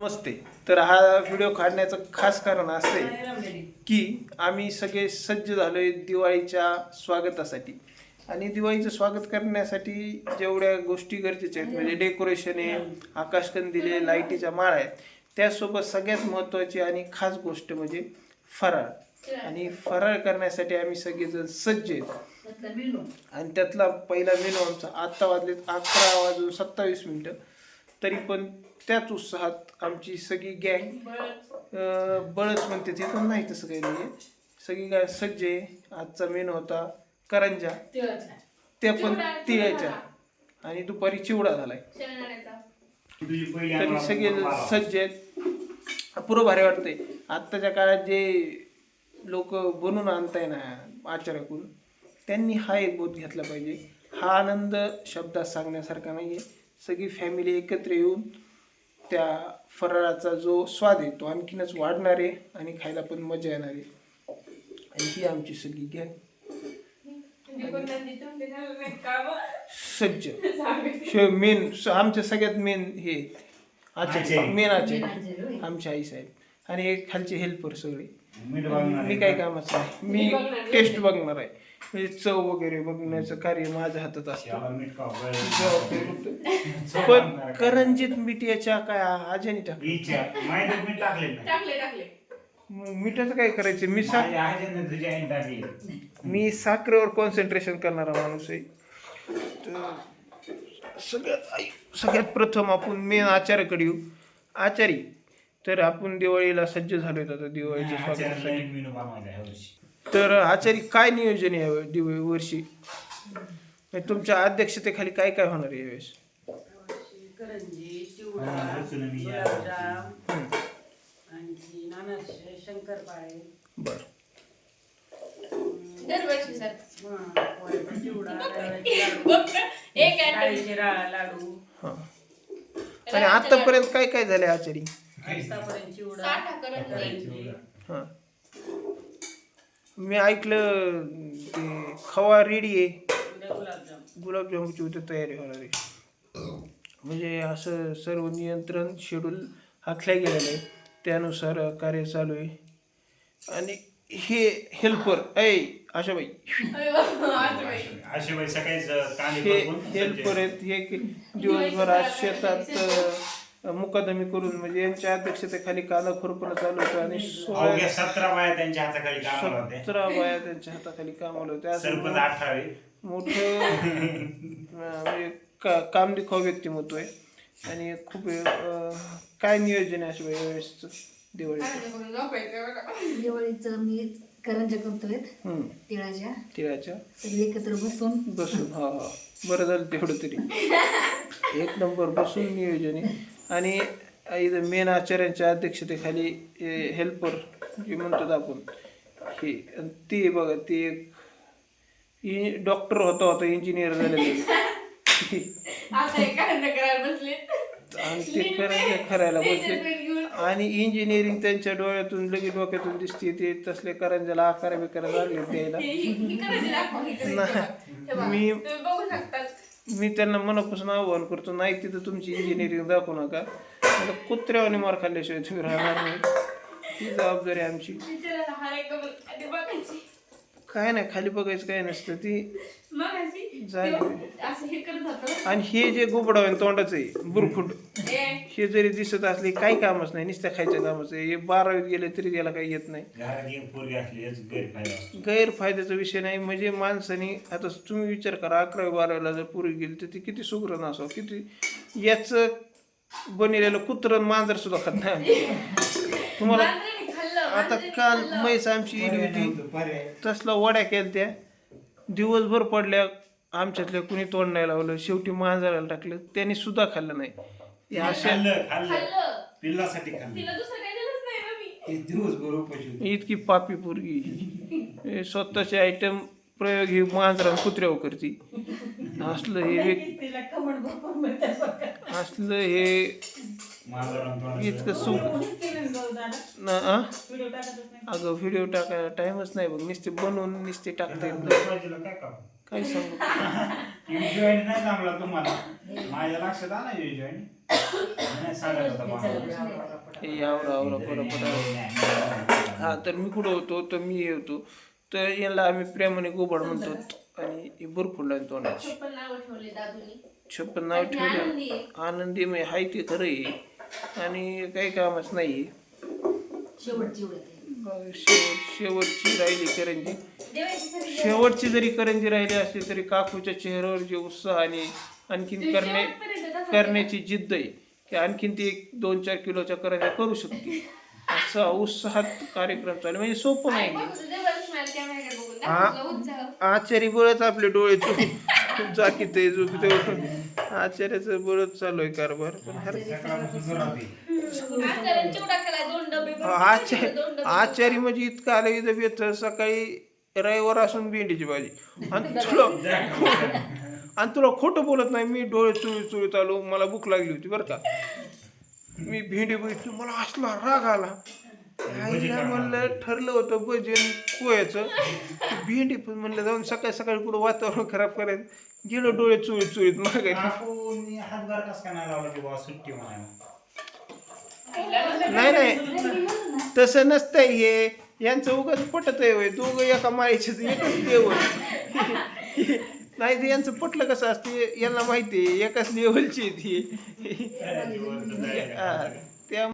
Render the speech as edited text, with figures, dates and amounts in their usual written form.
नमस्ते. तर हा व्हिडिओ काढण्याचं खास कारण असं आहे की आम्ही सगळे सज्ज झालोय दिवाळीच्या स्वागतासाठी. आणि दिवाळीचं स्वागत करण्यासाठी जेवढ्या गोष्टी गरजेच्या आहेत म्हणजे डेकोरेशन आहे, आकाशकंदील आहे, लाईटीच्या माळा आहेत, त्यासोबत सगळ्यात महत्त्वाची आणि खास गोष्ट म्हणजे फराळ. आणि फराळ करण्यासाठी आम्ही सगळेजण सज्ज आहेत. आणि त्यातला पहिला मेनू आमचा आत्ता वाजलेत 11:27 तरी पण त्याच उत्साहात आमची सगळी गँग बळच म्हणते ते पण नाही, तसं काही नाही. सगळी काय सज्ज आहे. आजचा मेनू होता करंजा, त्या पण तिळाच्या, आणि दुपारी चिवडा झालाय. तरी सगळे सज्ज आहेत. पुरं भारी वाटतंय. आत्ताच्या काळात जे लोक बनवून आणताय ना आचार्याकडून, त्यांनी हा एक बोध घेतला पाहिजे. हा आनंद शब्दात सांगण्यासारखा नाही आहे. सगळी फॅमिली एकत्र येऊन त्या फराळाचा जो स्वाद आहे तो आणखीनच वाढणार आहे आणि खायला पण मजा येणार आहे. आणि ही आमची सगळी गँग सज्ज. मेन आमच्या सगळ्यात मेन हे आचार्य, मेन आचार्य आमचे आई साहेब, आणि एक खालचे हेल्पर सगळे. मी काही कामाचं नाही, मी टेस्ट बघणार आहे. म्हणजे चव वगैरे बघण्याचं कार्य माझ्या हातात असतं. पण करंजीत मीठ याच्या काय आज्याने टाकले. मिठाचं काय करायचं? मी साखरेवर कॉन्सन्ट्रेशन करणारा माणूस आहे. तर सगळ्यात प्रथम आपण मेन आचार्याकडे येऊ. आचारी, तर आपण दिवाळीला सज्ज झालोय आता दिवाळीच्या स्वागतासाठी. तर आचारी काय नियोजन आहे यावेळी वर्षी? तुमच्या अध्यक्षतेखाली काय काय होणार आहे यावेळेस? करंजी, चिवडा, गुलाबजाम, आणखी नानाशे, शंकरपाळे. बर. चिवडा, डाळीचे लाडू. हा. आणि आतापर्यंत काय काय झाले आचारी? आतापर्यंत चिवडा, हा. मी ऐकलं ते खवा रेडी आहे, गुलाबजामुनची उद्या तयारी होणार आहे. म्हणजे असं सर्व नियंत्रण शेड्यूल आखल्या गेलेलं आहे, त्यानुसार कार्य चालू आहे. आणि हे हेल्पर आशाबाई, हे हेल्पर आहेत. हे दिवसभरात शेतात मुकादमी करून, म्हणजे यांच्या अध्यक्षतेखाली कांदा खुरपणं चालू होतं. आणि 17 बाया त्यांच्या हाताखाली कामाला होत्या. 17 बाया त्यांच्या हाताखाली कामाला होत्या. सरपंच 18 मोठं म्हणजे काम दिखाऊ व्यक्तिमत्व आहे. आणि खूप काय नियोजन आहे अशा वेळेस दिवाळीचं? मी करंजा करतोय तिळाच्या सगळे एकत्र बसून. हा बरं झालं तेवढं तरी. एक नंबर बसून नियोजन आहे. आणि इथं मेन आचार्यांच्या अध्यक्षतेखाली हेल्पर जे म्हणतात आपण, हे ते बघा, ते एक डॉक्टर होता इंजिनियर झालेले, आणि ते करायला बसले. आणि इंजिनिअरिंग त्यांच्या डोळ्यातून लगेच डोक्यातून दिसते. ते तसले करंजाला आकार बिकार लागले द्यायला. मी त्यांना मनापासून आव्हान करतो, नाही तिथं तुमची इंजिनिअरिंग दाखवू नका. कुत्र्यावाने मार खाल्ल्याशिवाय तुम्ही राहणार नाही. ही जबाबदारी आमची. काय नाही, खाली बघायचं काय नसतं, ती झाली. आणि हे जे गोबडा तोंडाचं आहे बुरफुट, हे जरी दिसत असले काही कामच नाही, नुसत्या खायच्या कामच आहे. हे 12वीत गेले तरी त्याला काही येत नाही. गैरफायद्याचा विषय नाही. म्हणजे माणसाने, आता तुम्ही विचार करा, 11वी 12वीला जर पोरगी गेली तर ती किती सुग्रण असावं, किती याचं बनलेलं कुत्रं मांजर सुद्धा खात नाही. तुम्हाला आता काल म्हैस आमची इली होती, तसला वड्या केल्या त्या, दिवसभर पडल्या, आमच्यातल्या कुणी तोंड नाही लावलं. शेवटी मांजराला टाकलं, त्याने सुद्धा खाल्लं नाही. इतकी पापी पोरगी, स्वतःचे आयटम प्रयोग ही मांजरा कुत्र्यावर करते. असलं हे इतकं अगं व्हिडिओ टाकायला टाइमच नाही बघ. नुसते बनवून नुसते टाकता येत नाही. काय सांगू? तुम्हाला माझ्या लक्षात आला सांगत होता. हे आवरा पटापटा. हा तर मी कुठं होतो तर मी होतो तर याला आम्ही प्रेमाने गोबड म्हणतो आणि ही बुरफुंडा तोंडाची 56 नाव ठेवले. आनंदी म्हणजे हाय ते खरं आहे आणि काही कामच नाही. शेवटची राहिली करंजी. शेवटची जरी करंजी राहिली असली तरी काकूच्या चेहऱ्यावर जे उत्साह आणि आणखीन करण्याची जिद्द आहे की आणखीन ती 2-4 किलोच्या करंज्या करू शकते असा उत्साहात कार्यक्रम चालू. म्हणजे सोपं नाही आचारी बळच आपले डोळे जाकीते झोपते आचार्याचं बळच चालू आहे कारभार. पण आचारी म्हणजे इतकं आलं इथं बेत सकाळी रविवार असून भेंडीची भाजी आणि तुला खोटं बोलत नाही. मी डोळे चुळीत आलो मला भूक लागली होती बरं का. मी भेंडी बघितली मला असला राग आला. आईला म्हणलं ठरलं होतं भजन कोयाचं भेंडी पण म्हणलं जाऊन सकाळी कुठं वातावरण खराब करायचं गेलो डोळे चुळीत मागायचे. हातभार कस काय नाही लावला की बाबा सुट्टी म्हणायला. नाही तसं नसतंय. हे यांचं उगाच पटत आहे दोघं एका माळीचे एकच देव नाही. ते यांचं पटलं कसं असते यांना माहिती आहे एकाच लेवलची ती.